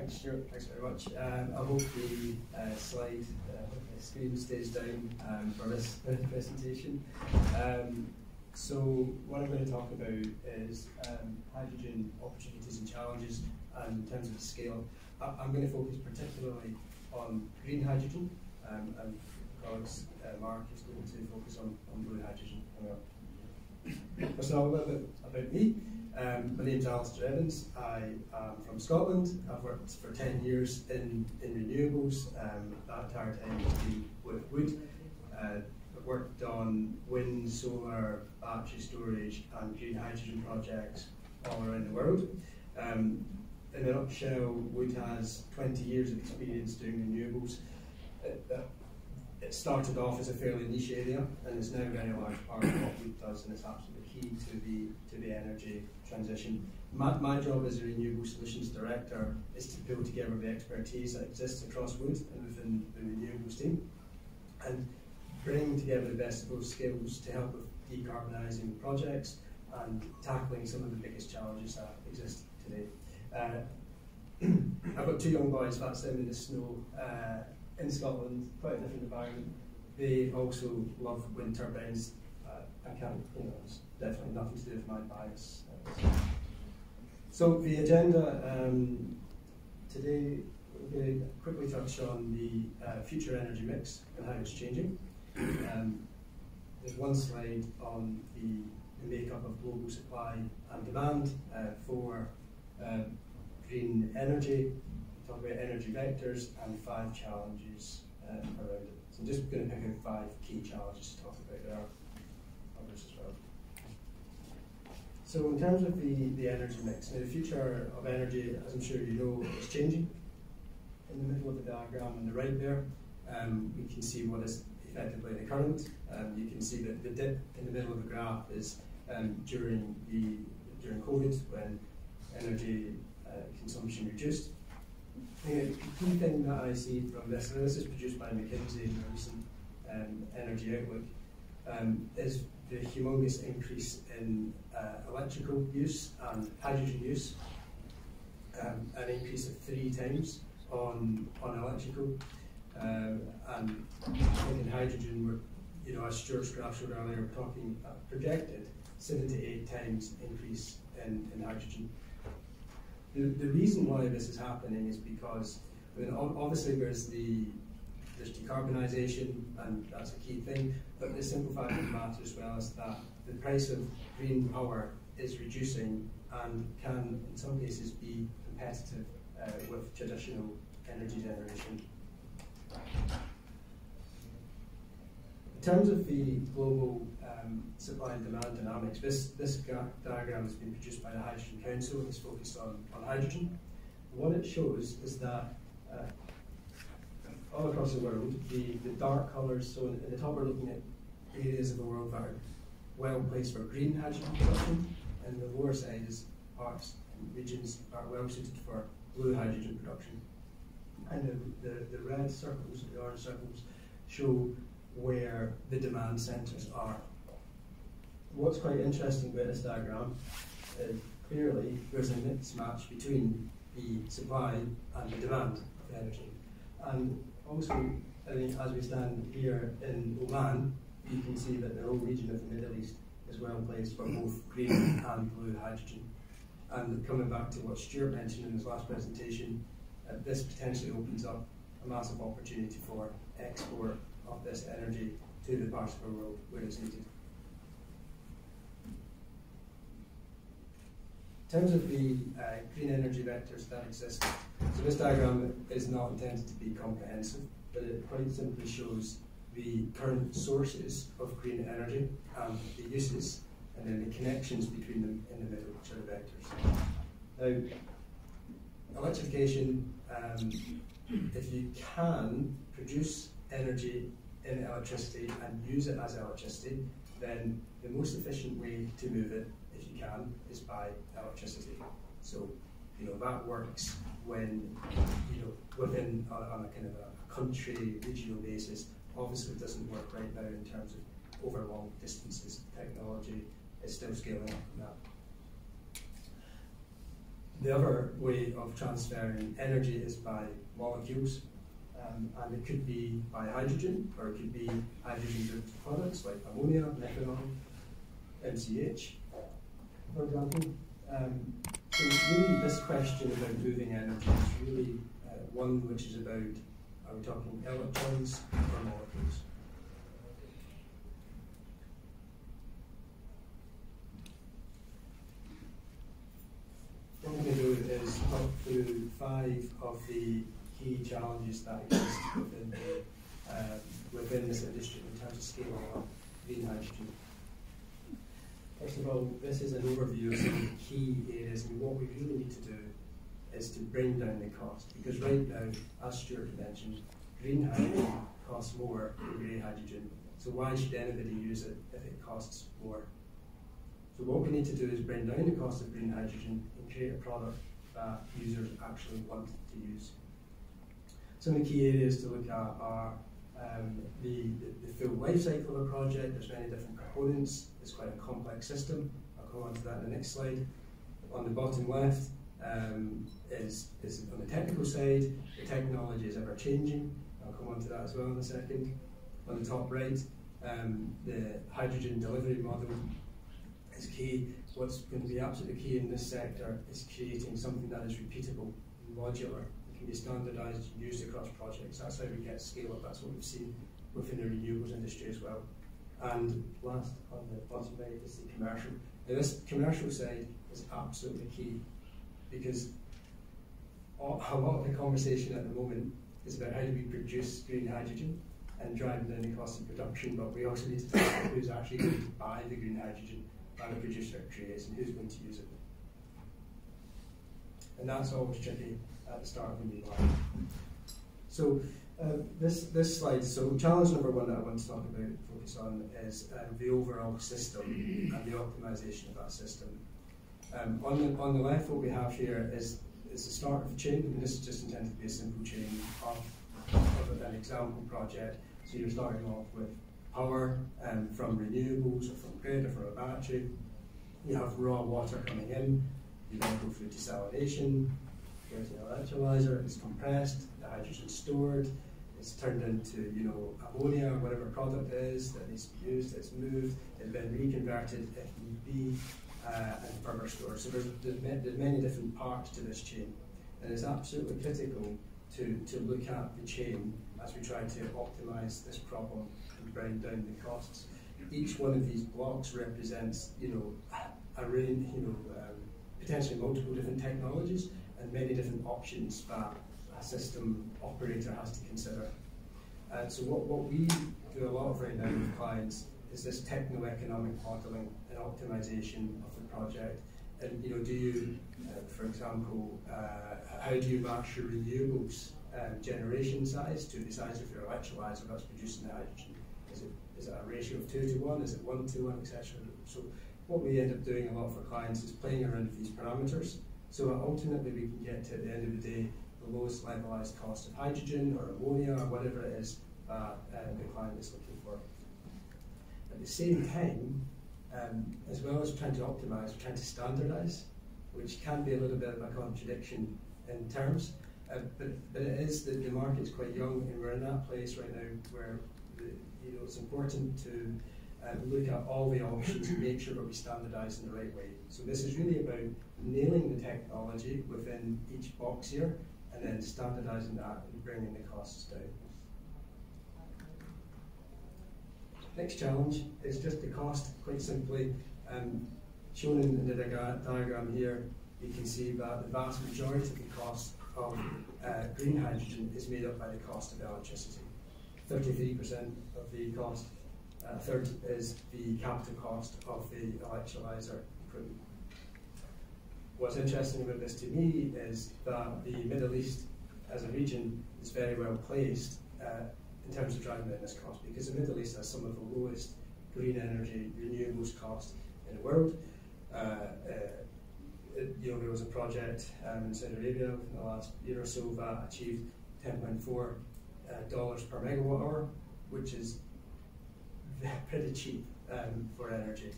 Thanks, Stuart. Thanks very much. I hope the slide, the screen stays down for this presentation. So what I'm going to talk about is hydrogen opportunities and challenges, and in terms of the scale. I'm going to focus particularly on green hydrogen, and colleagues Mark is going to focus on blue hydrogen. So a little bit about me. My name's Alistair Evans. I am from Scotland. I've worked for 10 years in renewables. That entire time has been with wood. I've worked on wind, solar, battery storage and green hydrogen projects all around the world. In a nutshell, Wood has 20 years of experience doing renewables. It started off as a fairly niche area, and it's now a very large part of what Wood does, and it's absolutely key to the energy transition. My job as a Renewable Solutions Director is to pull together the expertise that exists across Wood and within the renewables team, and bring together the best of those skills to help with decarbonising projects and tackling some of the biggest challenges that exist today. I've got two young boys, that's them in the snow in Scotland, quite a different environment. They also love wind turbines. I can't, it's definitely nothing to do with my bias. So the agenda today, we're going to quickly touch on the future energy mix and how it's changing. There's one slide on the makeup of global supply and demand for green energy, talk about energy vectors and 5 challenges around it. So I'm just going to pick out 5 key challenges to talk about. There are others as well. So in terms of the energy mix, now the future of energy, as I'm sure you know, is changing. In the middle of the diagram on the right there, we can see what is effectively the current. You can see that the dip in the middle of the graph is during COVID, when energy consumption reduced. The key thing that I see from this, and this is produced by McKinsey in a recent Energy Outlook, is the humongous increase in electrical use and hydrogen use, an increase of 3 times on electrical, and in hydrogen, as Stuart's graph showed earlier, we're talking projected 7 to 8 times increase in hydrogen. The reason why this is happening is because, obviously there's decarbonisation, and that's a key thing, but the simplified matter as well is that the price of green power is reducing and can, in some cases, be competitive with traditional energy generation. In terms of the global supply and demand dynamics, this diagram has been produced by the Hydrogen Council and is focused on hydrogen. What it shows is that all across the world, the dark colours, so in the top we're looking at areas of the world that are well placed for green hydrogen production, and the lower side is parts and regions that are well suited for blue hydrogen production. And the red circles, the orange circles, show where the demand centres are. What's quite interesting about this diagram is clearly there's a mismatch between the supply and the demand of energy. And also, I think as we stand here in Oman, you can see that the whole region of the Middle East is well placed for both green and blue hydrogen. And coming back to what Stuart mentioned in his last presentation, this potentially opens up a massive opportunity for export of this energy to the parts of the world where it's needed. In terms of the green energy vectors that exist, so this diagram is not intended to be comprehensive, but it quite simply shows the current sources of green energy and the uses, and then the connections between them in the middle, which are the vectors. Now, electrification, if you can produce energy in electricity and use it as electricity, then the most efficient way to move it, if you can, is by electricity. So, that works when, within on a kind of a country, regional basis. Obviously, it doesn't work right now in terms of over long distances. Technology is still scaling up on that. The other way of transferring energy is by molecules, and it could be by hydrogen, or it could be hydrogen products like ammonia, methanol, MCH, for example. So really this question about moving energy is really one which is about, are we talking electrons or molecules? What I'm going to do is talk through 5 of the key challenges that exist within this industry in terms of scaling up green hydrogen. First of all, this is an overview of some of the key areas, and what we really need to do is to bring down the cost, because right now, as Stuart mentioned, green hydrogen costs more than grey hydrogen, so why should anybody use it if it costs more? So what we need to do is bring down the cost of green hydrogen and create a product that users actually want to use. Some of the key areas to look at are the full life cycle of a project. There's many different components. It's quite a complex system. I'll come on to that in the next slide. On the bottom left is on the technical side. The technology is ever changing. I'll come on to that as well in a second. On the top right, the hydrogen delivery model is key. What's going to be absolutely key in this sector is creating something that is repeatable, modular, it can be standardised and used across projects. That's how we get scale up. That's what we've seen within the renewables industry as well. And last, on the bottom right, is the commercial. Now this commercial side is absolutely key, because a lot of the conversation at the moment is about how do we produce green hydrogen and driving down the cost of production, but we also need to talk about who's actually going to buy the green hydrogen that a producer creates and who's going to use it. And that's always tricky at the start of a new line. So this slide, so challenge number 1 that I want to talk about, focus on, is the overall system and the optimization of that system. On the left, what we have here is the start of the chain, and this is just intended to be a simple chain of an example project. So you're starting off with power from renewables, or from grid, or from a battery. You have raw water coming in. You then go through desalination. There's an electrolyzer. It's compressed. The hydrogen's stored. It's turned into ammonia, or whatever product it is that needs to be used. It's moved. It's been reconverted if need be, and further stored. So there's many different parts to this chain, and it's absolutely critical to look at the chain as we try to optimize this problem and bring down the costs. Each one of these blocks represents, a range, potentially multiple different technologies and many different options that a system operator has to consider. And so what we do a lot of right now with clients is this techno-economic modelling and optimization of the project. And do you, for example, how do you match your renewables generation size to the size of your electrolyzer that's producing the hydrogen? Is it a ratio of 2 to 1? Is it 1 to 1, etc.? So what we end up doing a lot for clients is playing around with these parameters, so that ultimately we can get to, at the end of the day, the lowest levelized cost of hydrogen or ammonia or whatever it is that the client is looking for. At the same time, as well as trying to optimize, we're trying to standardize, which can be a little bit of a contradiction in terms, but it is that the market's quite young, and we're in that place right now where it's important to look at all the options and make sure that we standardize in the right way. So this is really about nailing the technology within each box here, and then standardizing that and bringing the costs down. Next challenge is just the cost, quite simply. Shown in the diagram here, you can see that the vast majority of the cost of green hydrogen is made up by the cost of electricity. 33% of the cost, a third is the capital cost of the electrolyzer equipment. What's interesting about this to me is that the Middle East as a region is very well placed in terms of driving down this cost, because the Middle East has some of the lowest green energy renewables costs in the world. There was a project in Saudi Arabia in the last year or so that achieved $10.4 per megawatt hour, which is pretty cheap for energy.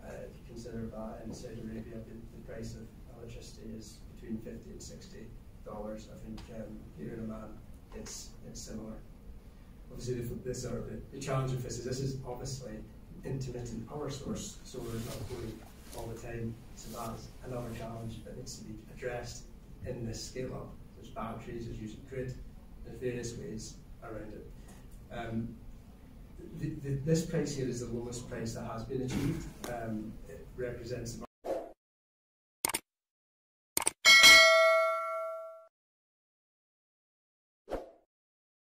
If you consider that in Saudi Arabia, the price of electricity is between $50 and $60. I think here in Oman, it's similar. Obviously, the challenge with this is obviously intermittent power source, so we're not going all the time. So that's another challenge that needs to be addressed in this scale up. There's batteries, there's using grid, there's various ways around it. This price here is the lowest price that has been achieved. It represents the